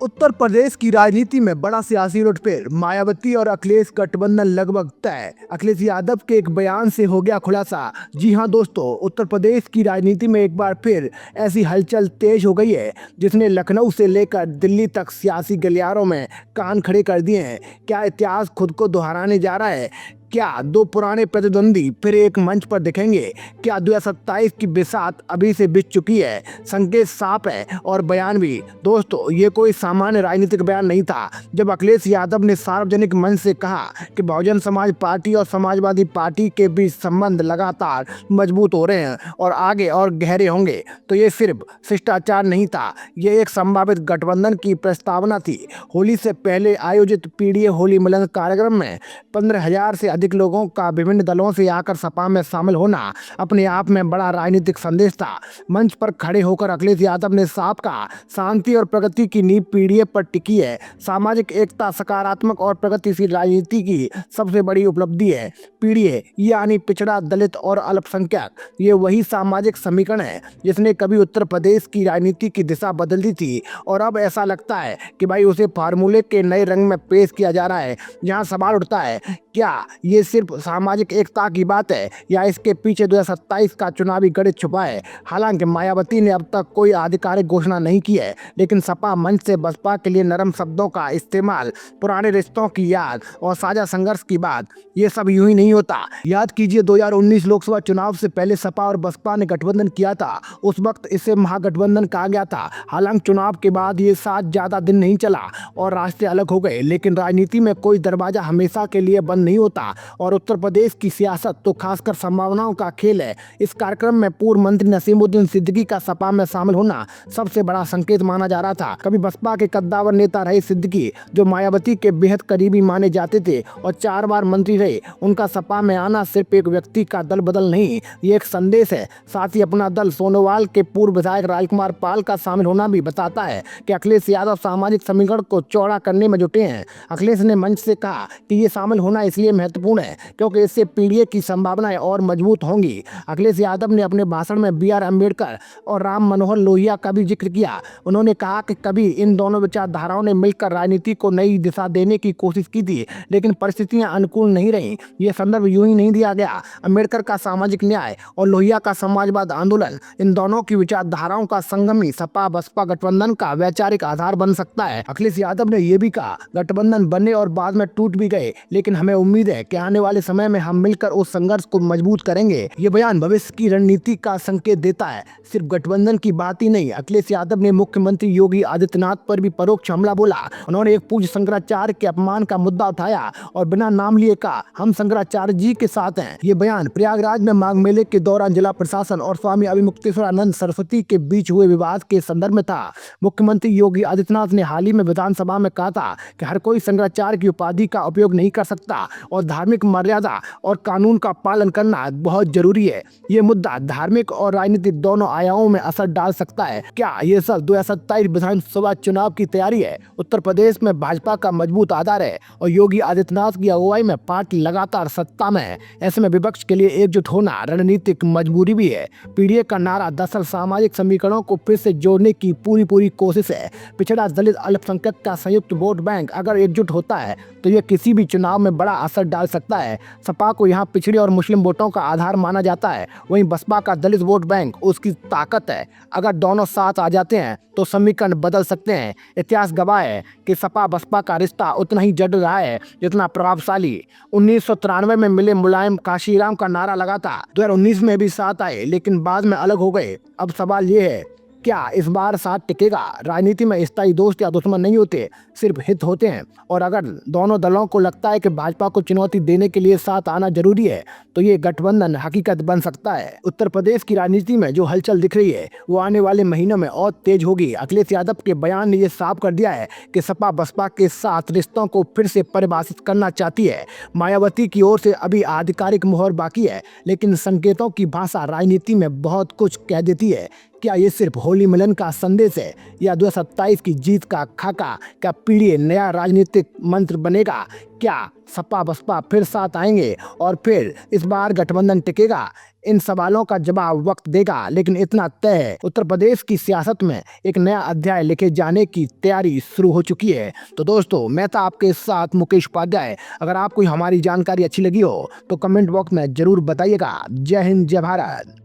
उत्तर प्रदेश की राजनीति में बड़ा सियासी उलटफेर, मायावती और अखिलेश गठबंधन लगभग तय। अखिलेश यादव के एक बयान से हो गया खुलासा। जी हां दोस्तों, उत्तर प्रदेश की राजनीति में एक बार फिर ऐसी हलचल तेज हो गई है जिसने लखनऊ से लेकर दिल्ली तक सियासी गलियारों में कान खड़े कर दिए हैं। क्या इतिहास खुद को दोहराने जा रहा है? क्या दो पुराने प्रतिद्वंदी फिर एक मंच पर दिखेंगे? क्या 2027 की बिसात अभी से बीत चुकी है? संकेत साफ है और बयान भी। दोस्तों, ये कोई सामान्य राजनीतिक बयान नहीं था। जब अखिलेश यादव ने सार्वजनिक मंच से कहा कि बहुजन समाज पार्टी और समाजवादी पार्टी के बीच संबंध लगातार मजबूत हो रहे हैं और आगे और गहरे होंगे, तो ये सिर्फ शिष्टाचार नहीं था, ये एक संभावित गठबंधन की प्रस्तावना थी। होली से पहले आयोजित पीडीए होली मिलन कार्यक्रम में 15,000 से अधिक लोगों का विभिन्न दलों से आकर सपा में शामिल होना अपने आप में बड़ा राजनीतिक संदेश था। मंच पर खड़े होकर अखिलेश यादव ने साफ कहा, शांति और प्रगति की नींव पीढ़ी पर टिकी है। सामाजिक एकता सकारात्मक और प्रगतिशील राजनीति की सबसे बड़ी उपलब्धि है। पीढ़ी यानी पिछड़ा, दलित और अल्पसंख्यक, ये वही सामाजिक समीकरण है जिसने कभी उत्तर प्रदेश की राजनीति की दिशा बदल दी थी और अब ऐसा लगता है कि भाई उसे फार्मूले के नए रंग में पेश किया जा रहा है। जहां सवाल उठता है, क्या ये सिर्फ सामाजिक एकता की बात है या इसके पीछे 2027 का चुनावी गणित छुपा है? हालांकि मायावती ने अब तक कोई आधिकारिक घोषणा नहीं की है, लेकिन सपा मंच से बसपा के लिए नरम शब्दों का इस्तेमाल, पुराने रिश्तों की याद और साझा संघर्ष की बात, ये सब यूं ही नहीं होता। याद कीजिए 2019 लोकसभा चुनाव से पहले सपा और बसपा ने गठबंधन किया था। उस वक्त इसे महागठबंधन कहा गया था। हालांकि चुनाव के बाद ये साथ ज्यादा दिन नहीं चला और रास्ते अलग हो गए, लेकिन राजनीति में कोई दरवाजा हमेशा के लिए बंद नहीं होता और उत्तर प्रदेश की सियासत तो खासकर संभावनाओं का खेल है। इस कार्यक्रम में पूर्व मंत्री नसीमुद्दीन सिद्दीकी का सपा में शामिल होना सबसे बड़ा संकेत माना जा रहा था। कभी बसपा के कद्दावर नेता रहे सिद्दीकी, जो मायावती के बेहद करीबी माने जाते थे और 4 बार मंत्री रहे, उनका सपा में आना सिर्फ एक व्यक्ति का दल बदल नहीं, ये एक संदेश है। साथ ही अपना दल सोनोवाल के पूर्व विधायक राजकुमार पाल का शामिल होना भी बताता है कि अखिलेश यादव सामाजिक समीकरण को चौड़ा करने में जुटे हैं। अखिलेश ने मंच से कहा कि ये शामिल होना इसलिए महत्वपूर्ण है क्योंकि इससे पीढ़ी की संभावनाएं और मजबूत होंगी। अखिलेश यादव ने अपने भाषण में बी आर अम्बेडकर और राम मनोहर लोहिया का भी जिक्र किया। उन्होंने कहा कि कभी इन दोनों विचारधाराओं ने मिलकर राजनीति को नई दिशा देने की कोशिश की थी, लेकिन परिस्थितियां अनुकूल नहीं रहीं। ये संदर्भ यूं ही नहीं दिया गया। अम्बेडकर का सामाजिक न्याय और लोहिया का समाजवाद आंदोलन, इन दोनों की विचारधाराओं का संगम ही सपा बसपा गठबंधन का वैचारिक आधार बन सकता है। अखिलेश यादव ने यह भी कहा, गठबंधन बने और बाद में टूट भी गए, लेकिन हमें उम्मीद है कि आने वाले समय में हम मिलकर उस संघर्ष को मजबूत करेंगे। ये बयान भविष्य की रणनीति का संकेत देता है, सिर्फ गठबंधन की बात ही नहीं। अखिलेश यादव ने मुख्यमंत्री योगी आदित्यनाथ पर भी परोक्ष हमला बोला। उन्होंने एक पूज्य शंकराचार्य के अपमान का मुद्दा उठाया और बिना नाम लिए कहा, हम शंकराचार्य जी के साथ हैं। ये बयान प्रयागराज में माघ मेले के दौरान जिला प्रशासन और स्वामी अभिमुक्तेश्वरानंद सरस्वती के बीच हुए विवाद के संदर्भ में था। मुख्यमंत्री योगी आदित्यनाथ ने हाल ही में विधानसभा में कहा था कि हर कोई शंकराचार्य की उपाधि का उपयोग नहीं कर सकता और धार्मिक मर्यादा और कानून का पालन करना बहुत जरूरी है। ये मुद्दा धार्मिक और राजनीतिक दोनों आयामों में असर डाल सकता है। क्या ये सब 2027 विधानसभा चुनाव की तैयारी है? उत्तर प्रदेश में भाजपा का मजबूत आधार है और योगी आदित्यनाथ की अगुवाई में पार्टी लगातार सत्ता में है। ऐसे में विपक्ष के लिए एकजुट होना रणनीतिक मजबूरी भी है। पीडीए का नारा दरअसल सामाजिक समीकरणों को फिर से जोड़ने की पूरी कोशिश है। पिछड़ा, दलित, अल्पसंख्यक का संयुक्त वोट बैंक अगर एकजुट होता है तो ये किसी भी चुनाव में बड़ा असर डाल सकता है। सपा को यहाँ पिछड़े और मुस्लिम वोटों का आधार माना जाता है, वहीं बसपा का दलित वोट बैंक उसकी ताकत है। अगर दोनों साथ आ जाते हैं तो समीकरण बदल सकते हैं। इतिहास गवाह है कि सपा बसपा का रिश्ता उतना ही जड़ रहा है जितना प्रभावशाली। 1993 में मिले मुलायम काशीराम का नारा लगा था, 2019 में भी साथ आए लेकिन बाद में अलग हो गए। अब सवाल ये है, क्या इस बार साथ टिकेगा? राजनीति में स्थायी दोस्त या दुश्मन नहीं होते, सिर्फ हित होते हैं। और अगर दोनों दलों को लगता है कि भाजपा को चुनौती देने के लिए साथ आना जरूरी है तो ये गठबंधन हकीकत बन सकता है। उत्तर प्रदेश की राजनीति में जो हलचल दिख रही है वो आने वाले महीनों में और तेज होगी। अखिलेश यादव के बयान ने ये साफ कर दिया है कि सपा बसपा के साथ रिश्तों को फिर से परिभाषित करना चाहती है। मायावती की ओर से अभी आधिकारिक मुहर बाकी है, लेकिन संकेतों की भाषा राजनीति में बहुत कुछ कह देती है। क्या ये सिर्फ होली मिलन का संदेश है या 2027 की जीत का खाका? क्या पीढ़ी नया राजनीतिक मंत्र बनेगा? क्या सपा बसपा फिर साथ आएंगे और फिर इस बार गठबंधन टिकेगा? इन सवालों का जवाब वक्त देगा, लेकिन इतना तय है, उत्तर प्रदेश की सियासत में एक नया अध्याय लिखे जाने की तैयारी शुरू हो चुकी है। तो दोस्तों, मैं था आपके साथ मुकेश उपाध्याय। अगर आपको हमारी जानकारी अच्छी लगी हो तो कमेंट बॉक्स में जरूर बताइएगा। जय हिंद, जय भारत।